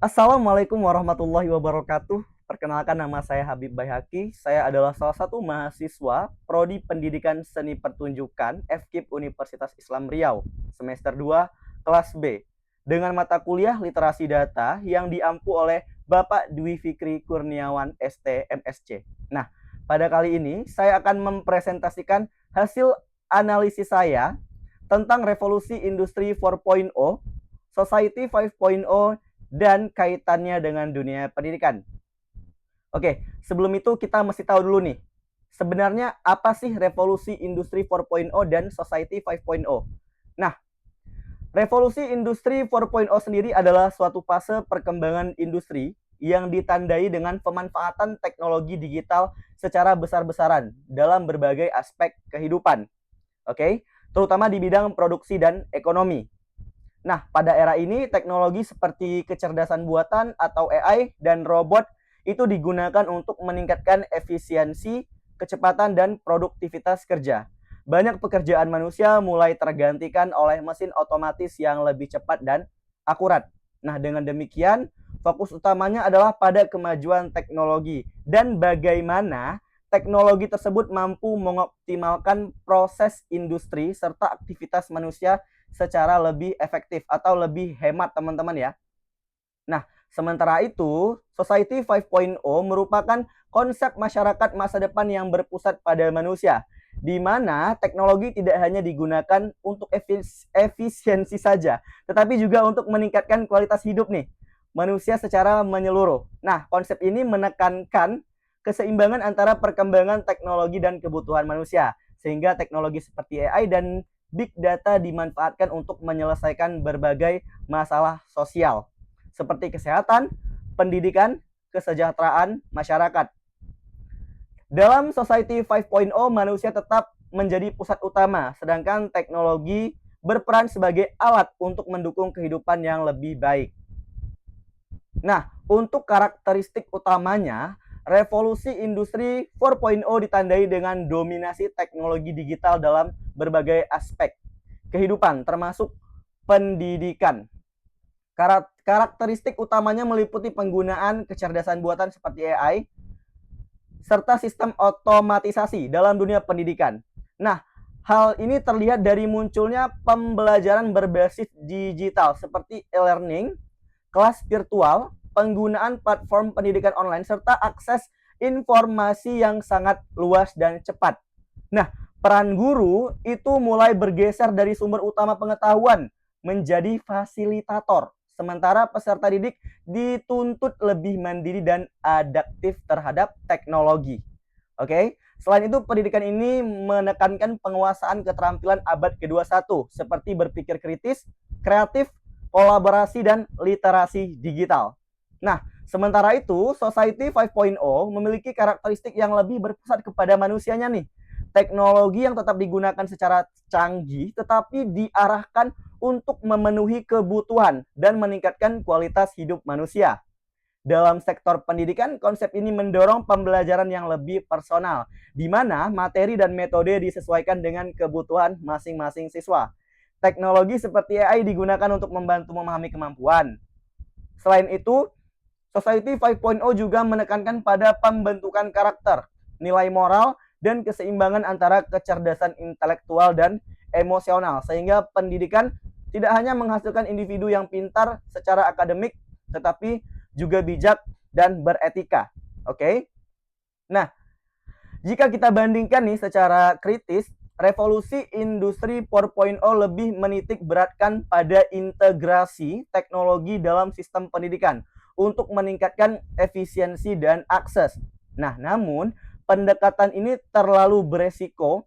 Assalamualaikum warahmatullahi wabarakatuh. Perkenalkan, nama saya Habib Baihaqi. Saya adalah salah satu mahasiswa Prodi Pendidikan Seni Pertunjukan FKIP Universitas Islam Riau, semester 2, kelas B, dengan mata kuliah Literasi Data yang diampu oleh Bapak Dwi Fikri Kurniawan ST MSc. Nah, pada kali ini saya akan mempresentasikan hasil analisis saya tentang revolusi industri 4.0, society 5.0, dan kaitannya dengan dunia pendidikan. Oke, sebelum itu kita mesti tahu dulu nih, sebenarnya apa sih revolusi industri 4.0 dan society 5.0? Nah, revolusi industri 4.0 sendiri adalah suatu fase perkembangan industri yang ditandai dengan pemanfaatan teknologi digital secara besar-besaran dalam berbagai aspek kehidupan. Oke, terutama di bidang produksi dan ekonomi. Nah, pada era ini teknologi seperti kecerdasan buatan atau AI dan robot itu digunakan untuk meningkatkan efisiensi, kecepatan, dan produktivitas kerja. Banyak pekerjaan manusia mulai tergantikan oleh mesin otomatis yang lebih cepat dan akurat. Nah, dengan demikian, fokus utamanya adalah pada kemajuan teknologi dan bagaimana teknologi tersebut mampu mengoptimalkan proses industri serta aktivitas manusia secara lebih efektif atau lebih hemat, teman-teman ya. Nah, sementara itu, Society 5.0 merupakan konsep masyarakat masa depan yang berpusat pada manusia, di mana teknologi tidak hanya digunakan untuk efisiensi saja, tetapi juga untuk meningkatkan kualitas hidup nih manusia secara menyeluruh. Nah, konsep ini menekankan keseimbangan antara perkembangan teknologi dan kebutuhan manusia, sehingga teknologi seperti AI dan big data dimanfaatkan untuk menyelesaikan berbagai masalah sosial seperti kesehatan, pendidikan, kesejahteraan masyarakat. Dalam Society 5.0, manusia tetap menjadi pusat utama, sedangkan teknologi berperan sebagai alat untuk mendukung kehidupan yang lebih baik. Nah, untuk karakteristik utamanya, revolusi industri 4.0 ditandai dengan dominasi teknologi digital dalam berbagai aspek kehidupan, termasuk pendidikan. Karakteristik utamanya meliputi penggunaan kecerdasan buatan seperti AI, serta sistem otomatisasi dalam dunia pendidikan. Nah, hal ini terlihat dari munculnya pembelajaran berbasis digital seperti e-learning, kelas virtual, penggunaan platform pendidikan online, serta akses informasi yang sangat luas dan cepat. Nah, peran guru itu mulai bergeser dari sumber utama pengetahuan menjadi fasilitator. Sementara peserta didik dituntut lebih mandiri dan adaptif terhadap teknologi. Oke, selain itu pendidikan ini menekankan penguasaan keterampilan abad ke-21 seperti berpikir kritis, kreatif, kolaborasi, dan literasi digital. Nah, sementara itu Society 5.0 memiliki karakteristik yang lebih berpusat kepada manusianya nih. Teknologi yang tetap digunakan secara canggih tetapi diarahkan untuk memenuhi kebutuhan dan meningkatkan kualitas hidup manusia. Dalam sektor pendidikan, konsep ini mendorong pembelajaran yang lebih personal, di mana materi dan metode disesuaikan dengan kebutuhan masing-masing siswa. Teknologi seperti AI digunakan untuk membantu memahami kemampuan. Selain itu, Society 5.0 juga menekankan pada pembentukan karakter, nilai moral, dan keseimbangan antara kecerdasan intelektual dan emosional, sehingga pendidikan tidak hanya menghasilkan individu yang pintar secara akademik, tetapi juga bijak dan beretika. Oke? Nah, jika kita bandingkan nih secara kritis, revolusi industri 4.0 lebih menitik beratkan pada integrasi teknologi dalam sistem pendidikan untuk meningkatkan efisiensi dan akses. Nah, namun pendekatan ini terlalu beresiko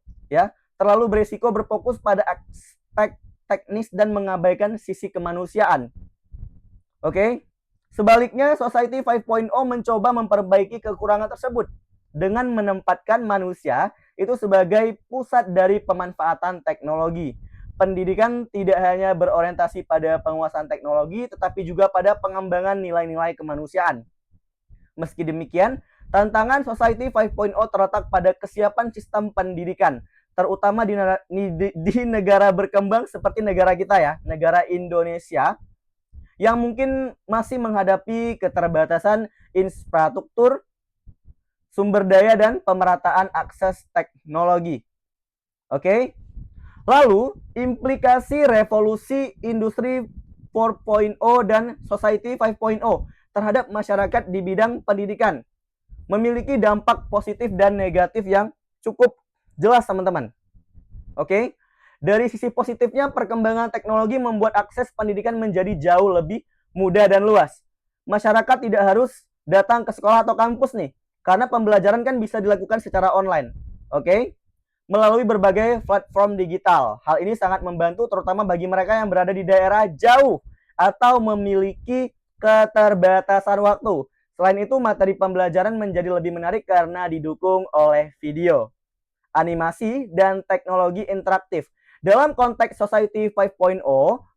berfokus pada aspek teknis dan mengabaikan sisi kemanusiaan. Oke? Sebaliknya, Society 5.0 mencoba memperbaiki kekurangan tersebut dengan menempatkan manusia itu sebagai pusat dari pemanfaatan teknologi. Pendidikan tidak hanya berorientasi pada penguasaan teknologi, tetapi juga pada pengembangan nilai-nilai kemanusiaan. Meski demikian, tantangan Society 5.0 terletak pada kesiapan sistem pendidikan, terutama di negara berkembang seperti negara kita ya, negara Indonesia, yang mungkin masih menghadapi keterbatasan infrastruktur, sumber daya, dan pemerataan akses teknologi. Oke? Lalu, implikasi revolusi industri 4.0 dan society 5.0 terhadap masyarakat di bidang pendidikan memiliki dampak positif dan negatif yang cukup jelas, teman-teman. Oke? Dari sisi positifnya, perkembangan teknologi membuat akses pendidikan menjadi jauh lebih mudah dan luas. Masyarakat tidak harus datang ke sekolah atau kampus nih, karena pembelajaran kan bisa dilakukan secara online. Oke? Melalui berbagai platform digital. Hal ini sangat membantu terutama bagi mereka yang berada di daerah jauh atau memiliki keterbatasan waktu. Selain itu, materi pembelajaran menjadi lebih menarik karena didukung oleh video, animasi, dan teknologi interaktif. Dalam konteks Society 5.0,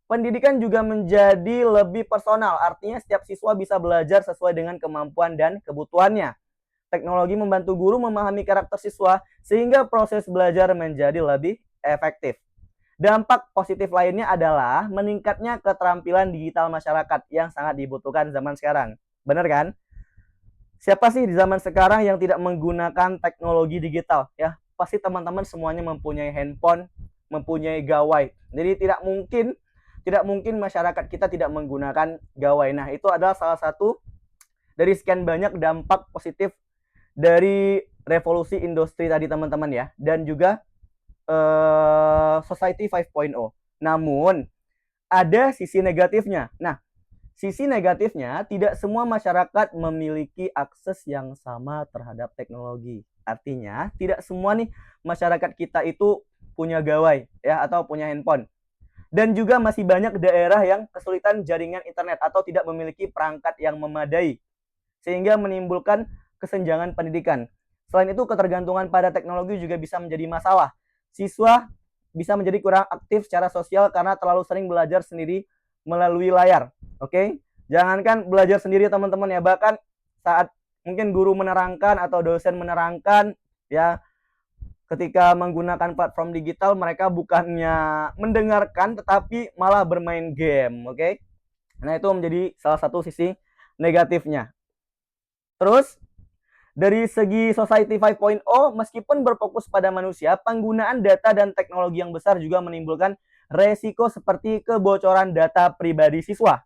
pendidikan juga menjadi lebih personal. Artinya setiap siswa bisa belajar sesuai dengan kemampuan dan kebutuhannya. Teknologi membantu guru memahami karakter siswa sehingga proses belajar menjadi lebih efektif. Dampak positif lainnya adalah meningkatnya keterampilan digital masyarakat yang sangat dibutuhkan zaman sekarang. Benar kan? Siapa sih di zaman sekarang yang tidak menggunakan teknologi digital? Ya, pasti teman-teman semuanya mempunyai handphone, mempunyai gawai. Jadi tidak mungkin masyarakat kita tidak menggunakan gawai. Nah, itu adalah salah satu dari sekian banyak dampak positif dari revolusi industri tadi, teman-teman ya, dan juga Society 5.0. Namun ada sisi negatifnya. Nah, sisi negatifnya tidak semua masyarakat memiliki akses yang sama terhadap teknologi. Artinya tidak semua nih masyarakat kita itu punya gawai ya atau punya handphone. Dan juga masih banyak daerah yang kesulitan jaringan internet atau tidak memiliki perangkat yang memadai, sehingga menimbulkan kesenjangan pendidikan. Selain itu, ketergantungan pada teknologi juga bisa menjadi masalah. Siswa bisa menjadi kurang aktif secara sosial karena terlalu sering belajar sendiri melalui layar. Oke? Jangankan belajar sendiri, teman-teman ya, bahkan saat mungkin guru menerangkan atau dosen menerangkan ya, ketika menggunakan platform digital mereka bukannya mendengarkan tetapi malah bermain game. Oke? Nah, itu menjadi salah satu sisi negatifnya. Terus, dari segi Society 5.0, meskipun berfokus pada manusia, penggunaan data dan teknologi yang besar juga menimbulkan resiko seperti kebocoran data pribadi siswa.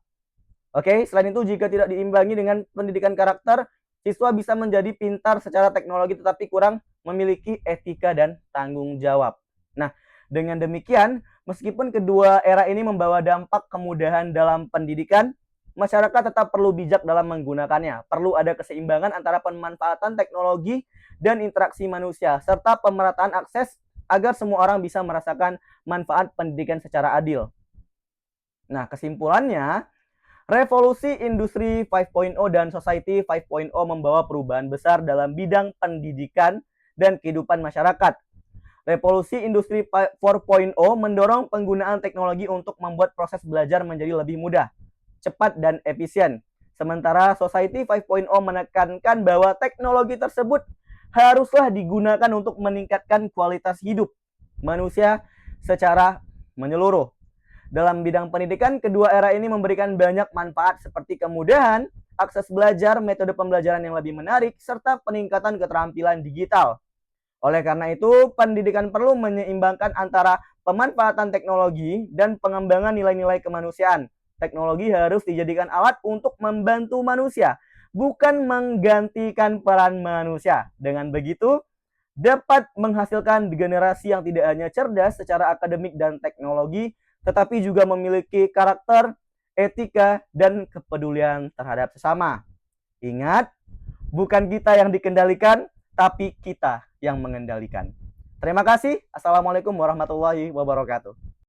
Oke, selain itu jika tidak diimbangi dengan pendidikan karakter, siswa bisa menjadi pintar secara teknologi tetapi kurang memiliki etika dan tanggung jawab. Nah, dengan demikian, meskipun kedua era ini membawa dampak kemudahan dalam pendidikan, masyarakat tetap perlu bijak dalam menggunakannya. Perlu ada keseimbangan antara pemanfaatan teknologi dan interaksi manusia, serta pemerataan akses agar semua orang bisa merasakan manfaat pendidikan secara adil. Nah, kesimpulannya, revolusi industri 5.0 dan society 5.0 membawa perubahan besar dalam bidang pendidikan dan kehidupan masyarakat. Revolusi industri 4.0 mendorong penggunaan teknologi untuk membuat proses belajar menjadi lebih mudah, cepat, dan efisien. Sementara Society 5.0 menekankan bahwa teknologi tersebut haruslah digunakan untuk meningkatkan kualitas hidup manusia secara menyeluruh. Dalam bidang pendidikan, kedua era ini memberikan banyak manfaat seperti kemudahan, akses belajar, metode pembelajaran yang lebih menarik, serta peningkatan keterampilan digital. Oleh karena itu, pendidikan perlu menyeimbangkan antara pemanfaatan teknologi dan pengembangan nilai-nilai kemanusiaan. Teknologi harus dijadikan alat untuk membantu manusia, bukan menggantikan peran manusia. Dengan begitu, dapat menghasilkan generasi yang tidak hanya cerdas secara akademik dan teknologi, tetapi juga memiliki karakter, etika, dan kepedulian terhadap sesama. Ingat, bukan kita yang dikendalikan, tapi kita yang mengendalikan. Terima kasih. Assalamualaikum warahmatullahi wabarakatuh.